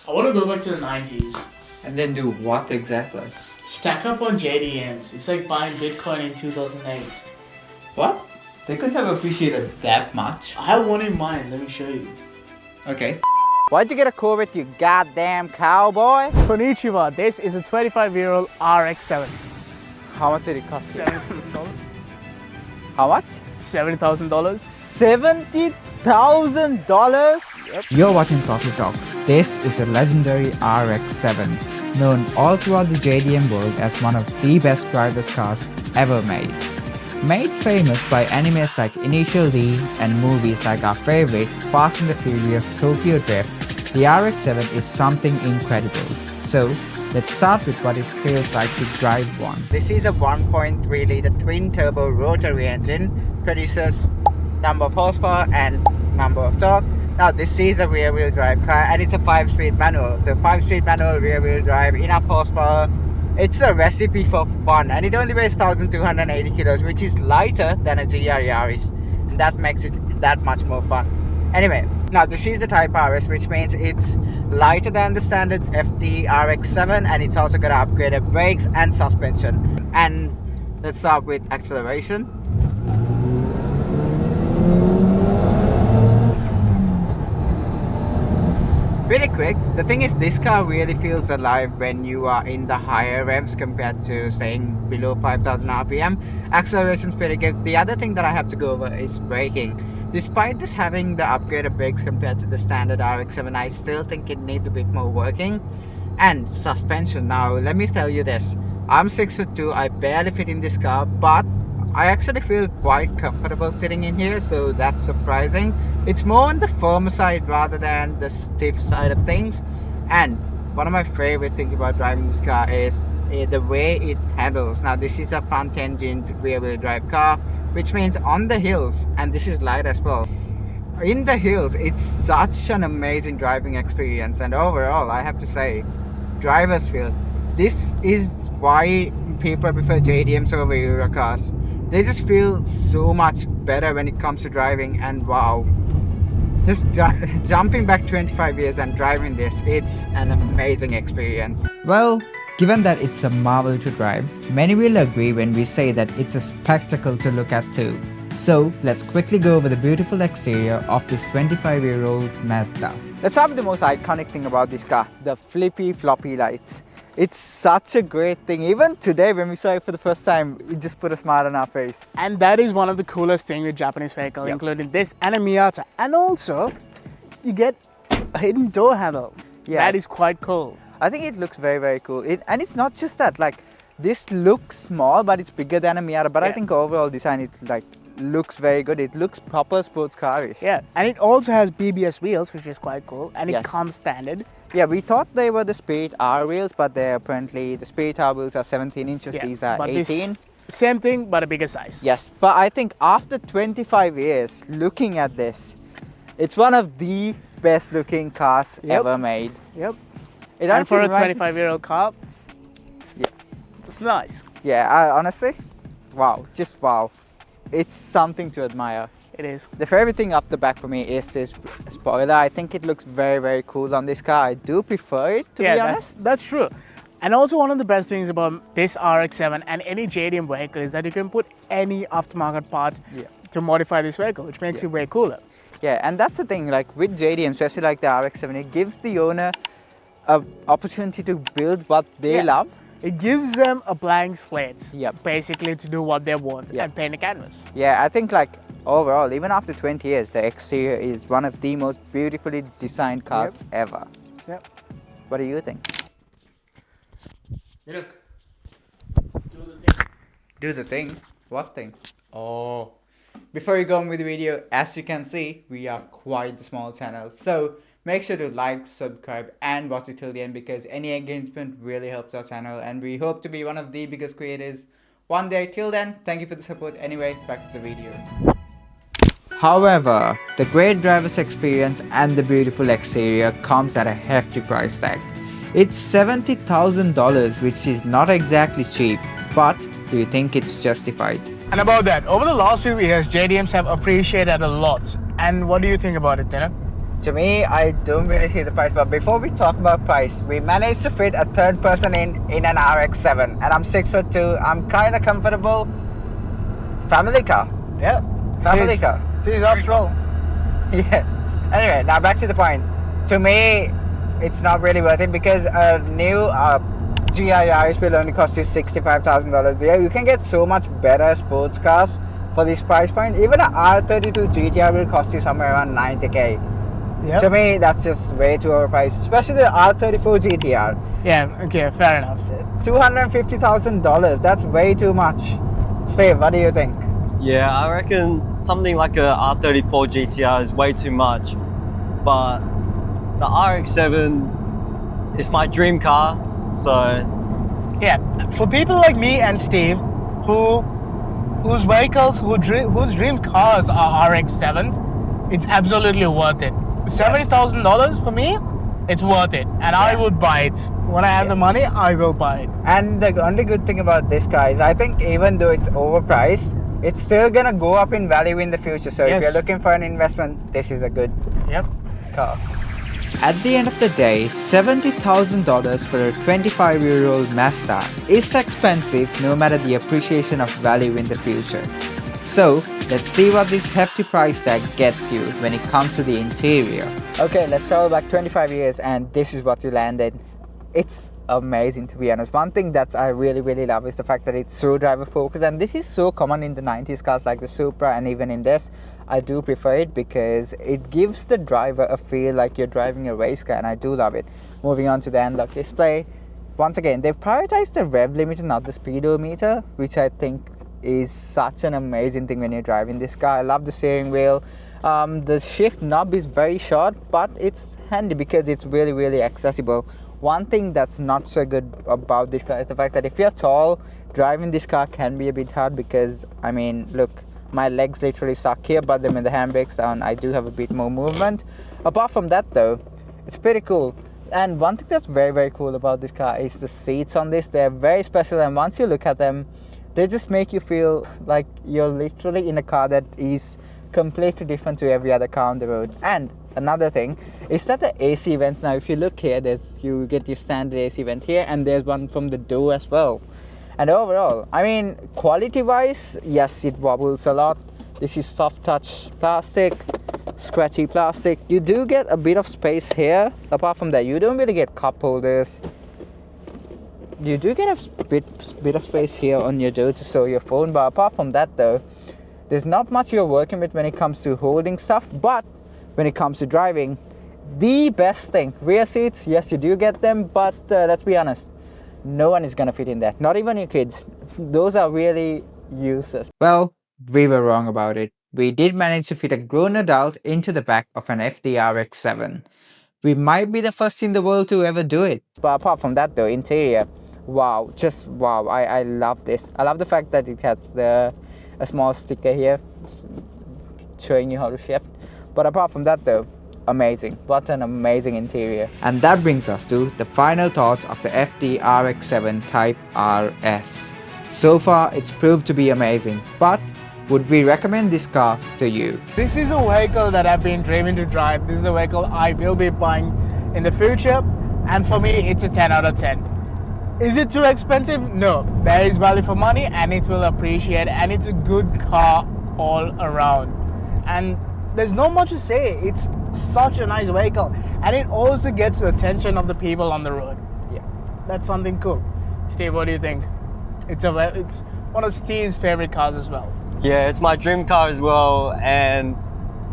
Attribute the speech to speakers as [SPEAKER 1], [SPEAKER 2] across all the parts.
[SPEAKER 1] I want to go back to the 90s.
[SPEAKER 2] And then do what exactly?
[SPEAKER 1] Stack up on JDMs. It's like buying Bitcoin in 2008.
[SPEAKER 2] What? They couldn't have appreciated that much.
[SPEAKER 1] I have one in mind. Let me show you.
[SPEAKER 2] Okay.
[SPEAKER 3] Why'd you get a Corvette, you goddamn cowboy?
[SPEAKER 1] Konnichiwa. This is a 25-year-old RX7.
[SPEAKER 3] How much did it cost you?
[SPEAKER 1] $70,000.
[SPEAKER 3] How much?
[SPEAKER 1] $70,000.
[SPEAKER 3] $70,000?
[SPEAKER 4] Yep. You're watching Coffee Talk. This is a legendary RX7, known all throughout the JDM world as one of the best driverless cars ever made. Made famous by animes like Initial D and movies like our favorite Fast and the Furious Tokyo Drift, the RX7 is something incredible. So, let's start with what it feels like to drive one.
[SPEAKER 3] This is a 1.3 litre twin turbo rotary engine, produces number of horsepower and number of torque. Now this is a rear wheel drive car and it's a 5-speed manual. So 5-speed manual, rear wheel drive, enough horsepower. It's a recipe for fun and it only weighs 1,280 kilos, which is lighter than a GR Yaris, and that makes it that much more fun. Anyway, now this is the Type RS, which means it's lighter than the standard FD RX7 and it's also got upgraded brakes and suspension. And let's start with acceleration. Pretty quick. The thing is, this car really feels alive when you are in the higher revs compared to saying below 5,000 RPM. Acceleration's pretty good. The other thing that I have to go over is braking. Despite this having the upgraded brakes compared to the standard RX7, I still think it needs a bit more working. And suspension. Now let me tell you this, I'm 6'2", I barely fit in this car, but I actually feel quite comfortable sitting in here, so that's surprising. It's more on the firmer side rather than the stiff side of things. And one of my favorite things about driving this car is the way it handles. Now this is a front engine rear wheel drive car, which means on the hills, and this is light as well, in the hills it's such an amazing driving experience. And overall I have to say, driver's feel, this is why people prefer JDMs over Euro cars. They just feel so much better when it comes to driving, and wow, just jumping back 25 years and driving this, it's an amazing experience.
[SPEAKER 4] Well, given that it's a marvel to drive, many will agree when we say that it's a spectacle to look at too. So let's quickly go over the beautiful exterior of this 25-year-old Mazda.
[SPEAKER 3] Let's start with the most iconic thing about this car, the flippy floppy lights. It's such a great thing. Even today when we saw it for the first time, it just put a smile on our face.
[SPEAKER 1] And that is one of the coolest things with Japanese vehicle, including this and a Miata. And also, you get a hidden door handle.
[SPEAKER 3] Yeah.
[SPEAKER 1] That is quite cool.
[SPEAKER 3] I think it looks very, very cool. And it's not just that, like, this looks small, but it's bigger than a Miata. But I think overall design, it like looks very good. It looks proper sports car-ish.
[SPEAKER 1] Yeah, and it also has BBS wheels, which is quite cool, and it comes standard.
[SPEAKER 3] Yeah, we thought they were the Spirit R wheels, but they're apparently, the Spirit R wheels are 17 inches, these are 18.
[SPEAKER 1] Same thing, but a bigger size.
[SPEAKER 3] Yes, but I think after 25 years, looking at this, it's one of the best looking cars ever made.
[SPEAKER 1] Yep.
[SPEAKER 3] And
[SPEAKER 1] for a 25-year-old car, it's nice.
[SPEAKER 3] Yeah, honestly, wow, just wow. It's something to admire.
[SPEAKER 1] It is.
[SPEAKER 3] The favorite thing up the back for me is this spoiler. I think it looks very, very cool on this car. I do prefer it, to be honest.
[SPEAKER 1] That's true. And also one of the best things about this RX7 and any JDM vehicle is that you can put any aftermarket part to modify this vehicle, which makes it way cooler.
[SPEAKER 3] Yeah, and that's the thing, like with JDM, especially like the RX7, it gives the owner an opportunity to build what they love.
[SPEAKER 1] It gives them a blank slate, basically, to do what they want and paint a canvas.
[SPEAKER 3] Yeah, I think like overall, even after 20 years, the exterior is one of the most beautifully designed cars ever.
[SPEAKER 1] Yep.
[SPEAKER 3] What do you think?
[SPEAKER 1] Look, do the thing.
[SPEAKER 3] Do the thing? What thing? Oh. Before you go on with the video, as you can see, we are quite a small channel. So make sure to like, subscribe and watch it till the end, because any engagement really helps our channel and we hope to be one of the biggest creators one day. Till then, thank you for the support. Anyway, back to the video.
[SPEAKER 4] However, the great driver's experience and the beautiful exterior comes at a hefty price tag. It's $70,000, which is not exactly cheap, but do you think it's justified?
[SPEAKER 1] And about that, over the last few years, JDMs have appreciated a lot. And what do you think about it, Tina?
[SPEAKER 3] To me, I don't really see the price, but before we talk about price, we managed to fit a third person in an RX7, and I'm 6'2". I'm kind of comfortable. It's a family car.
[SPEAKER 1] Yeah.
[SPEAKER 3] Family car.
[SPEAKER 1] This after all.
[SPEAKER 3] Yeah. Anyway, now back to the point. To me, it's not really worth it because a new GI Yaris will only cost you $65,000. Yeah, you can get so much better sports cars for this price point. Even an R32 GTR will cost you somewhere around 90k.
[SPEAKER 1] Yep.
[SPEAKER 3] To me, that's just way too overpriced, especially the R34 GTR.
[SPEAKER 1] Yeah, okay, fair enough.
[SPEAKER 3] $250,000. That's way too much. Steve, what do you think?
[SPEAKER 5] Yeah, I reckon something like a R34 GTR is way too much, but the RX7 is my dream car, so
[SPEAKER 1] Yeah, for people like me and Steve, whose dream cars are RX7s, it's absolutely worth it. $70,000 for me, it's worth it, and I would buy it. When I have the money, I will buy it.
[SPEAKER 3] And the only good thing about this car is I think even though it's overpriced, it's still gonna go up in value in the future. So
[SPEAKER 1] Yes.
[SPEAKER 3] if you're looking for an investment, this is a good
[SPEAKER 1] Yep.
[SPEAKER 3] car.
[SPEAKER 4] At the end of the day, $70,000 for a 25-year-old Mazda is expensive no matter the appreciation of value in the future. So, let's see what this hefty price tag gets you when it comes to the interior.
[SPEAKER 3] Okay, let's travel back 25 years and this is what you landed. It's amazing, to be honest. One thing that I really love is the fact that it's so driver focused, and this is so common in the 90s cars like the Supra, and even in this I do prefer it because it gives the driver a feel like you're driving a race car, and I do love it. Moving on to the analog display, once again they've prioritized the rev limiter, not the speedometer, which I think is such an amazing thing when you're driving this car. I love the steering wheel. The shift knob is very short, but it's handy because it's really accessible. One thing that's not so good about this car is the fact that if you're tall, driving this car can be a bit hard because, I mean, look, my legs literally stuck here, but then when the handbrake's down, I do have a bit more movement. Apart from that though, it's pretty cool. And one thing that's very cool about this car is the seats on this. They're very special, and once you look at them, they just make you feel like you're literally in a car that is completely different to every other car on the road. And another thing is that the AC vents, now if you look here, you get your standard AC vent here, and there's one from the door as well. And overall, I mean, quality wise, yes, it wobbles a lot. This is soft touch plastic, scratchy plastic. You do get a bit of space here. Apart from that, you don't really get cup holders. You do get a bit of space here on your door to store your phone, but apart from that though, there's not much you're working with when it comes to holding stuff. But when it comes to driving, the best thing, rear seats, yes, you do get them, but let's be honest, no one is gonna fit in there, not even your kids. Those are really useless.
[SPEAKER 4] Well, we were wrong about it. We did manage to fit a grown adult into the back of an FD RX7. We might be the first in the world to ever do it.
[SPEAKER 3] But apart from that though, interior, wow, just wow. I love this. I love the fact that it has a small sticker here showing you how to shift. But apart from that though, amazing. What an amazing interior.
[SPEAKER 4] And that brings us to the final thoughts of the FD RX7 Type RS. So far, it's proved to be amazing, but would we recommend this car to you?
[SPEAKER 1] This is a vehicle that I've been dreaming to drive. This is a vehicle I will be buying in the future, and for me it's a 10 out of 10. Is it too expensive? No. There is value for money, and it will appreciate, and it's a good car all around. And there's not much to say. It's such a nice vehicle, and it also gets the attention of the people on the road.
[SPEAKER 3] Yeah.
[SPEAKER 1] That's something cool. Steve, what do you think? It's one of Steve's favorite cars as well.
[SPEAKER 5] yeah, it's my dream car as well, and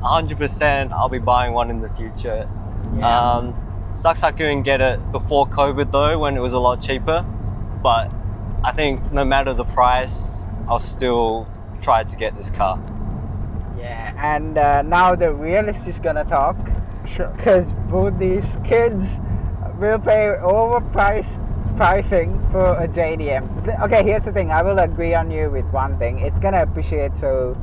[SPEAKER 5] 100% I'll be buying one in the future.
[SPEAKER 3] Yeah.
[SPEAKER 5] Sucks I couldn't get it before COVID though, when it was a lot cheaper, but I think no matter the price, I'll still try to get this car.
[SPEAKER 3] Yeah, and now the realist is gonna talk,
[SPEAKER 1] Sure.
[SPEAKER 3] because both these kids will pay overpriced pricing for a JDM. Okay, here's the thing, I will agree on you with one thing. It's gonna appreciate, so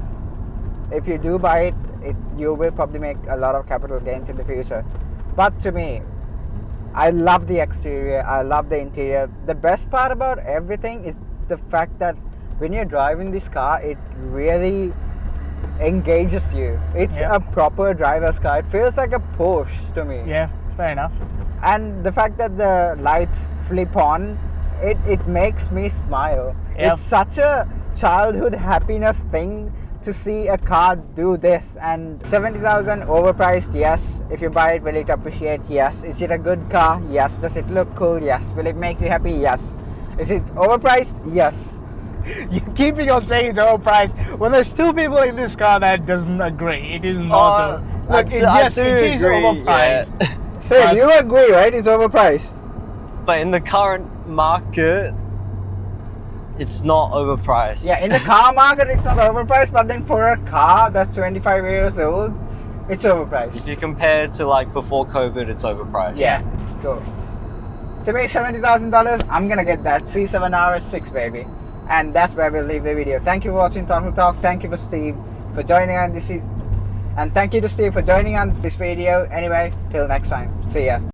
[SPEAKER 3] if you do buy it, you will probably make a lot of capital gains in the future. But to me, I love the exterior, I love the interior. The best part about everything is the fact that when you're driving this car, it really engages you. It's
[SPEAKER 1] Yeah.
[SPEAKER 3] a proper driver's car. It feels like a Porsche to me.
[SPEAKER 1] Yeah, fair enough.
[SPEAKER 3] And the fact that the lights flip on, it makes me smile.
[SPEAKER 1] Yep.
[SPEAKER 3] It's such a childhood happiness thing to see a car do this. And 70,000 overpriced, yes. If you buy it, will it appreciate? Yes. Is it a good car? Yes. Does it look cool? Yes. Will it make you happy? Yes. Is it overpriced? Yes.
[SPEAKER 1] You keeping on saying it's overpriced when there's two people in this car that doesn't agree. It is not. Look, yes, it is overpriced.
[SPEAKER 5] yeah.
[SPEAKER 3] So
[SPEAKER 1] But-
[SPEAKER 3] you agree, right? It's overpriced.
[SPEAKER 5] But in the current market, it's not overpriced.
[SPEAKER 3] Yeah, in the car market, it's not overpriced, but then for a car that's 25 years old, it's
[SPEAKER 5] If
[SPEAKER 3] overpriced.
[SPEAKER 5] you compare to like before COVID, it's overpriced.
[SPEAKER 3] Yeah, cool. To make $70,000, I'm gonna get that C7 RX6, baby. And that's where we'll leave the video. Thank you for watching Thoughtful Talk. Thank you for Steve for joining on this. And thank you to Steve for joining on this video. Anyway, till next time. See ya.